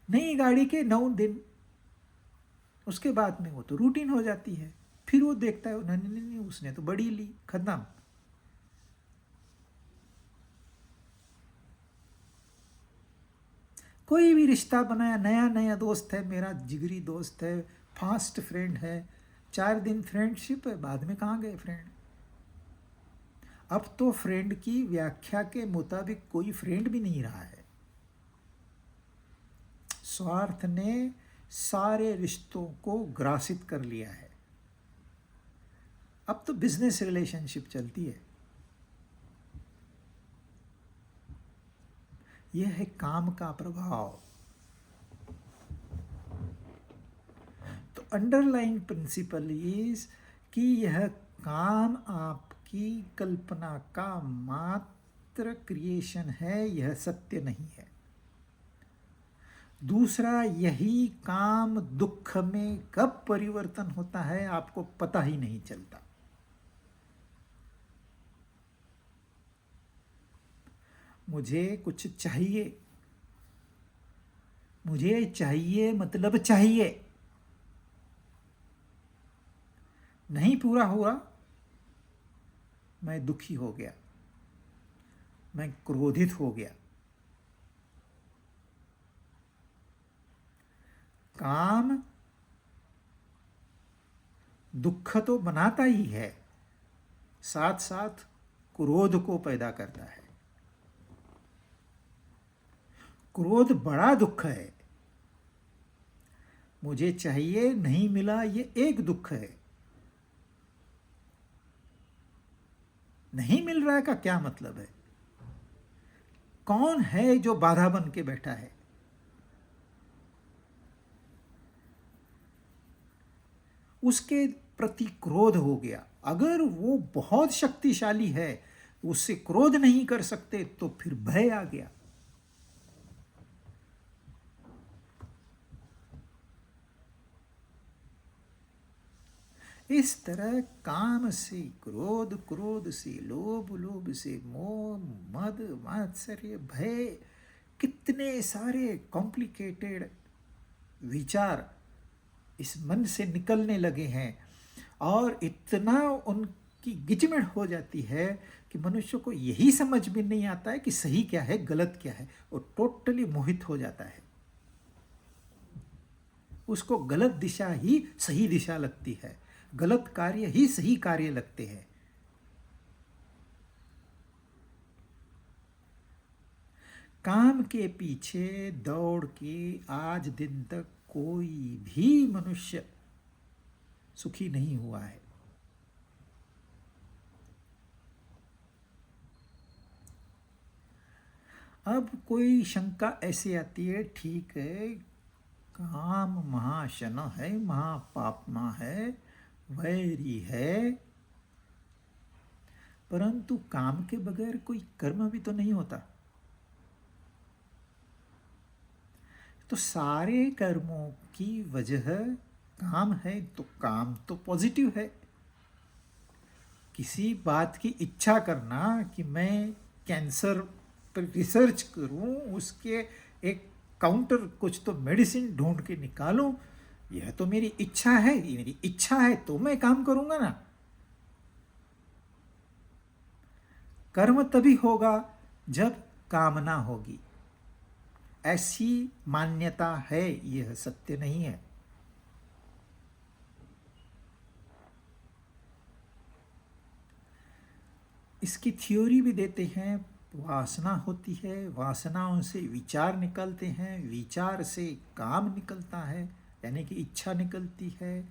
नई गाड़ी के 9 दिन, उसके बाद में वो तो रूटीन हो जाती है। फिर वो देखता है नहीं नहीं नहीं, उसने तो बड़ी ली, खत्म। कोई भी रिश्ता बनाया, नया नया दोस्त है, मेरा जिगरी दोस्त है, फास्ट फ्रेंड है, 4 दिन फ्रेंडशिप है, बाद में कहाँ गए फ्रेंड। अब तो फ्रेंड की व्याख्या के मुताबिक कोई फ्रेंड भी नहीं रहा है। स्वार्थ ने सारे रिश्तों को ग्रासित कर लिया है। अब तो बिजनेस रिलेशनशिप चलती है। यह है काम का प्रभाव। तो अंडरलाइंग प्रिंसिपल इज कि यह काम आपकी कल्पना का मात्र क्रिएशन है, यह सत्य नहीं है। दूसरा, यही काम दुख में कब परिवर्तन होता है आपको पता ही नहीं चलता। मुझे कुछ चाहिए, मुझे चाहिए मतलब चाहिए, नहीं पूरा हुआ, मैं दुखी हो गया, मैं क्रोधित हो गया। काम दुख तो बनाता ही है, साथ साथ क्रोध को पैदा करता है। क्रोध बड़ा दुख है। मुझे चाहिए, नहीं मिला, ये एक दुख है। नहीं मिल रहा है का क्या मतलब है? कौन है जो बाधा बन के बैठा है? उसके प्रति क्रोध हो गया। अगर वो बहुत शक्तिशाली है, उससे क्रोध नहीं कर सकते, तो फिर भय आ गया। इस तरह काम से क्रोध, क्रोध से लोभ, लोभ से मोह, मद, मात्सर्य, भय, कितने सारे कॉम्प्लिकेटेड विचार इस मन से निकलने लगे हैं, और इतना उनकी गिचमिड़ हो जाती है कि मनुष्य को यही समझ में नहीं आता है कि सही क्या है, गलत क्या है। वो टोटली मोहित हो जाता है। उसको गलत दिशा ही सही दिशा लगती है, गलत कार्य ही सही कार्य लगते हैं। काम के पीछे दौड़ के आज दिन तक कोई भी मनुष्य सुखी नहीं हुआ है। अब कोई शंका ऐसी आती है, ठीक है, काम महाशन है, महापापमा है, वैरी है, परंतु काम के बगैर कोई कर्म भी तो नहीं होता। तो सारे कर्मों की वजह काम है, तो काम तो पॉजिटिव है। किसी बात की इच्छा करना कि मैं कैंसर पर रिसर्च करूं, उसके एक काउंटर कुछ तो मेडिसिन ढूंढ के निकालूं, यह तो मेरी इच्छा है। ये मेरी इच्छा है तो मैं काम करूंगा ना। कर्म तभी होगा जब कामना होगी। ऐसी मान्यता है, यह सत्य नहीं है। इसकी थ्योरी भी देते हैं। वासना होती है, वासनाओं से विचार निकलते हैं, विचार से काम निकलता है, यानी कि इच्छा निकलती है,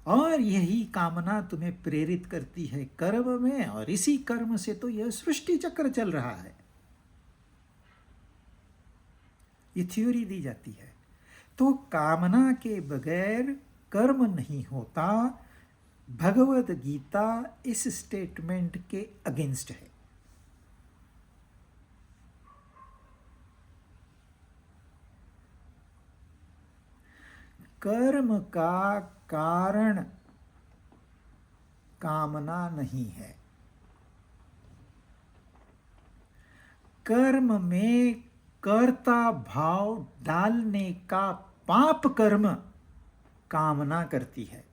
और यही कामना तुम्हें प्रेरित करती है कर्म में, और इसी कर्म से तो यह सृष्टि चक्र चल रहा है। ये थ्योरी दी जाती है। तो कामना के बगैर कर्म नहीं होता। भगवत गीता इस स्टेटमेंट के अगेंस्ट है। कर्म का कारण कामना नहीं है। कर्म में कर्ता भाव डालने का पाप कर्म कामना करती है।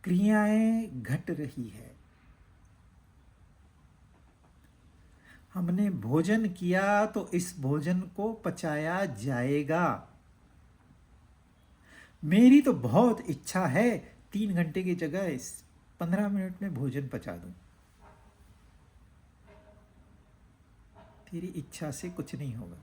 क्रियाएं घट रही है। हमने भोजन किया तो इस भोजन को पचाया जाएगा। मेरी तो बहुत इच्छा है 3 घंटे की जगह 15 मिनट में भोजन पचा दूं। तेरी इच्छा से कुछ नहीं होगा।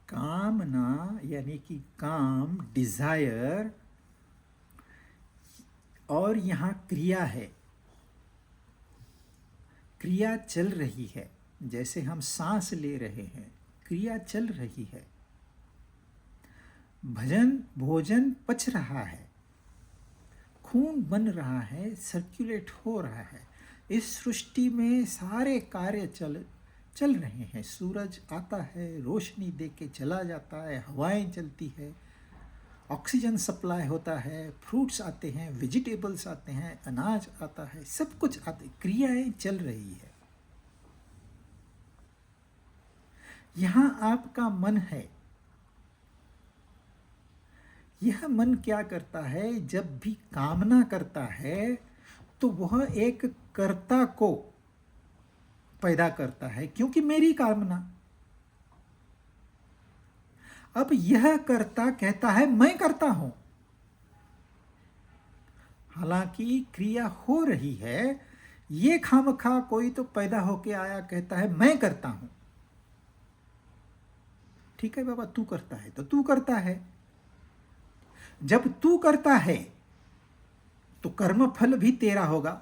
कामना यानी कि काम, डिजायर, और यहां क्रिया है। क्रिया चल रही है। जैसे हम सांस ले रहे हैं, क्रिया चल रही है। भोजन पच रहा है, खून बन रहा है, सर्कुलेट हो रहा है। इस सृष्टि में सारे कार्य चल रहे हैं। सूरज आता है, रोशनी दे के चला जाता है, हवाएं चलती है, ऑक्सीजन सप्लाई होता है, फ्रूट्स आते हैं, वेजिटेबल्स आते हैं, अनाज आता है, सब कुछ आते, क्रियाएं चल रही है। यहां आपका मन है। यह मन क्या करता है? जब भी कामना करता है तो वह एक कर्ता को पैदा करता है, क्योंकि मेरी कामना। अब यह कर्ता कहता है मैं करता हूं, हालांकि क्रिया हो रही है। ये खामखा कोई तो पैदा होके आया, कहता है मैं करता हूं। ठीक है बाबा, तू करता है तो तू करता है। जब तू करता है तो कर्म फल भी तेरा होगा।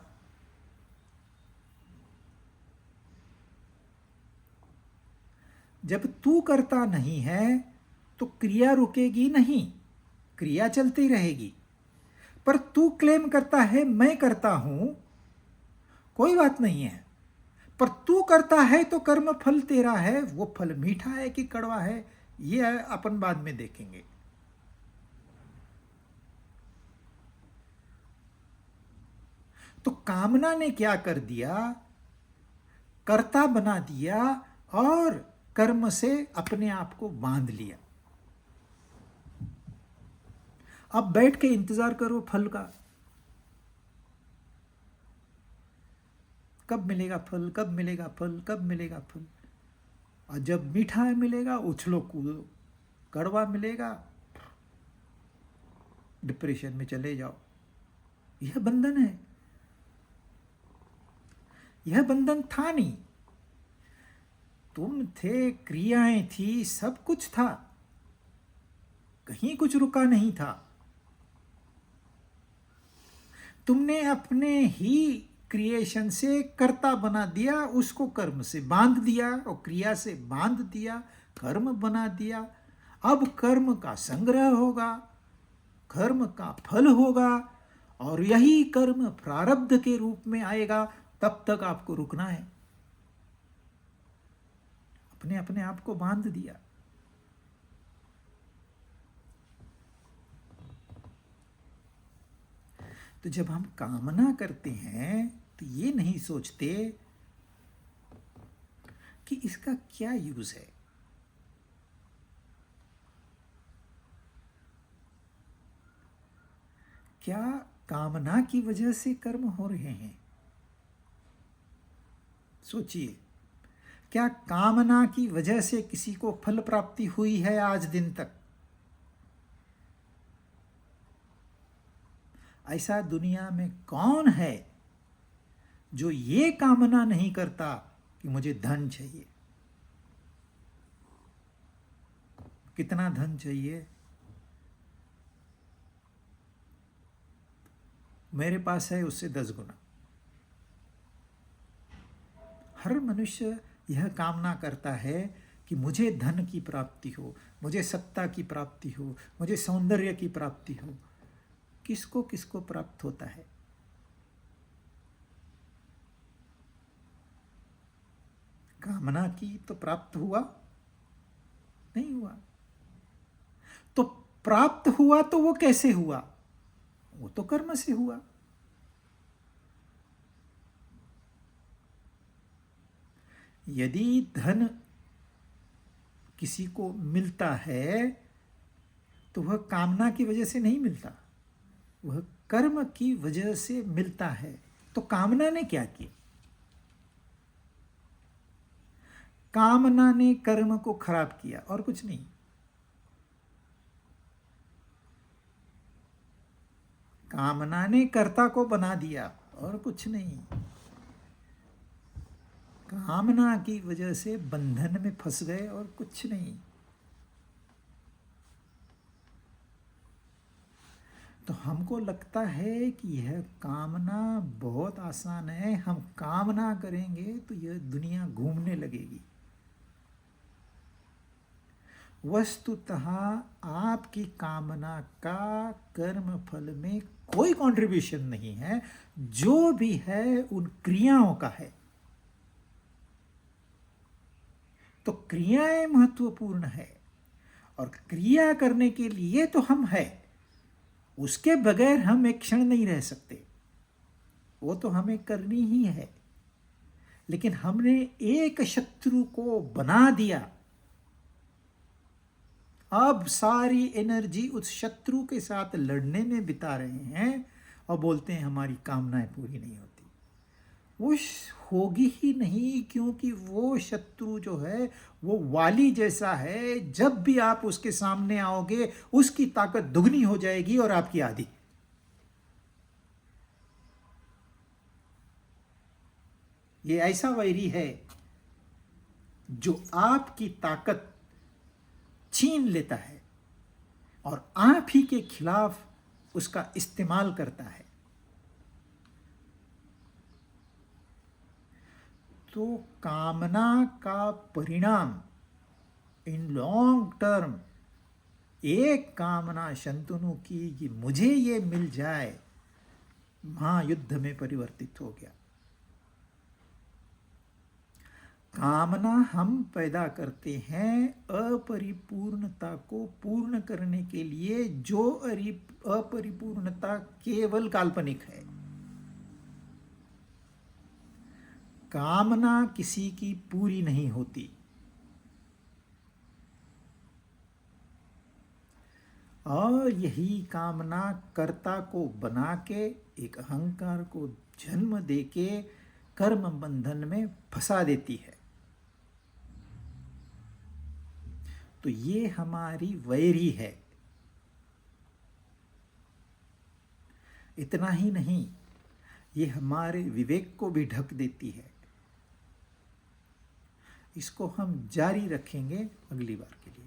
जब तू करता नहीं है तो क्रिया रुकेगी नहीं, क्रिया चलती रहेगी। पर तू क्लेम करता है मैं करता हूं, कोई बात नहीं है। पर तू करता है तो कर्म फल तेरा है। वो फल मीठा है कि कड़वा है, ये अपन बाद में देखेंगे। तो कामना ने क्या कर दिया? कर्ता बना दिया और कर्म से अपने आप को बांध लिया। अब बैठ के इंतजार करो फल का। कब मिलेगा फल, कब मिलेगा फल, कब मिलेगा फल। और जब मीठा मिलेगा उछलो कूदो, कड़वा मिलेगा डिप्रेशन में चले जाओ। यह बंधन है, यह बंधन था नहीं। तुम थे, क्रियाएं थी, सब कुछ था, कहीं कुछ रुका नहीं था। तुमने अपने ही क्रिएशन से कर्ता बना दिया, उसको कर्म से बांध दिया और क्रिया से बांध दिया, कर्म बना दिया। अब कर्म का संग्रह होगा, कर्म का फल होगा, और यही कर्म प्रारब्ध के रूप में आएगा। तब तक आपको रुकना है। अपने अपने आप को बांध दिया। तो जब हम कामना करते हैं तो ये नहीं सोचते कि इसका क्या यूज है। क्या कामना की वजह से कर्म हो रहे हैं? सोचिए, क्या कामना की वजह से किसी को फल प्राप्ति हुई है आज दिन तक? ऐसा दुनिया में कौन है जो ये कामना नहीं करता कि मुझे धन चाहिए? कितना धन चाहिए? मेरे पास है उससे 10 गुना। हर मनुष्य यह कामना करता है कि मुझे धन की प्राप्ति हो, मुझे सत्ता की प्राप्ति हो, मुझे सौंदर्य की प्राप्ति हो। किसको किसको प्राप्त होता है? कामना की तो प्राप्त हुआ नहीं हुआ। तो प्राप्त हुआ तो वो कैसे हुआ? वो तो कर्म से हुआ। यदि धन किसी को मिलता है तो वह कामना की वजह से नहीं मिलता, वह कर्म की वजह से मिलता है। तो कामना ने क्या किया? कामना ने कर्म को खराब किया, और कुछ नहीं। कामना ने कर्ता को बना दिया, और कुछ नहीं। कामना की वजह से बंधन में फंस गए, और कुछ नहीं। तो हमको लगता है कि यह कामना बहुत आसान है, हम कामना करेंगे तो यह दुनिया घूमने लगेगी। वस्तुतः आपकी कामना का कर्म फल में कोई कंट्रीब्यूशन नहीं है। जो भी है उन क्रियाओं का है। तो क्रियाएं महत्वपूर्ण है, और क्रिया करने के लिए तो हम है, उसके बगैर हम एक क्षण नहीं रह सकते। वो तो हमें करनी ही है। लेकिन हमने एक शत्रु को बना दिया। अब सारी एनर्जी उस शत्रु के साथ लड़ने में बिता रहे हैं, और बोलते हैं हमारी कामनाएं पूरी नहीं होती। वो होगी ही नहीं, क्योंकि वो शत्रु जो है वो वाली जैसा है। जब भी आप उसके सामने आओगे उसकी ताकत दुगनी हो जाएगी और आपकी आधी। ये ऐसा वैरी है जो आपकी ताकत छीन लेता है और आप ही के खिलाफ उसका इस्तेमाल करता है। तो कामना का परिणाम इन लॉन्ग टर्म, एक कामना शंतनु की कि मुझे ये मिल जाए, महायुद्ध में परिवर्तित हो गया। कामना हम पैदा करते हैं अपरिपूर्णता को पूर्ण करने के लिए, जो अपरिपूर्णता केवल काल्पनिक है। कामना किसी की पूरी नहीं होती, और यही कामना कर्ता को बना के, एक अहंकार को जन्म देके कर्म बंधन में फंसा देती है। तो ये हमारी वैरी है। इतना ही नहीं, ये हमारे विवेक को भी ढक देती है। इसको हम जारी रखेंगे अगली बार के लिए।